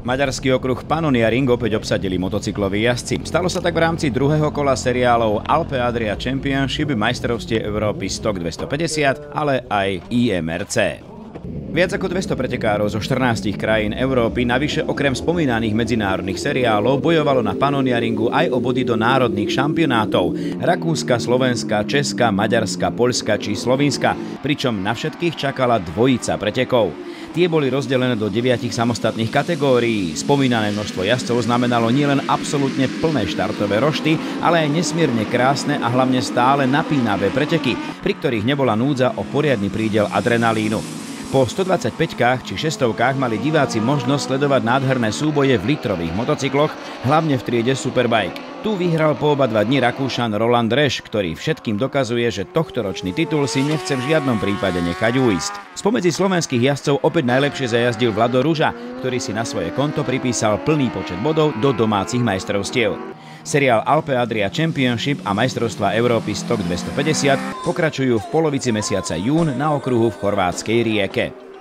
Maďarský okruh Pannonia Ring opäť obsadili motocykloví jazdci. Stalo sa tak v rámci druhého kola seriálov Alpe Adria Championship, majstrovstie Európy Stock 250, ale aj IMRC. Viac ako 200 pretekárov zo 14 krajín Európy, navyše okrem spomínaných medzinárodných seriálov, bojovalo na Pannonia Ringu aj o body do národných šampionátov Rakúska, Slovenska, Česka, Maďarska, Poľska či Slovinska, pričom na všetkých čakala dvojica pretekov. Tie boli rozdelené do 9 samostatných kategórií. Spomínané množstvo jazdcov znamenalo nielen absolútne plné štartové rošty, ale aj nesmierne krásne a hlavne stále napínavé preteky, pri ktorých nebola núdza o poriadny prídel adrenalínu. Po 125-kách či 600-kách mali diváci možnosť sledovať nádherné súboje v litrových motocykloch, hlavne v triede Superbike. Tu vyhral po oba 2 dni Rakúšan Roland Resch, ktorý všetkým dokazuje, že tohtoročný titul si nechce v žiadnom prípade nechať uísť. Spomedzi slovenských jazdcov opäť najlepšie zajazdil Vlado Ruža, ktorý si na svoje konto pripísal plný počet bodov do domácich majstrovstiev. Seriál Alpe Adria Championship a majstrovstvá Európy Stock 250 pokračujú v polovici mesiaca jún na okruhu v chorvátskej Rijeke.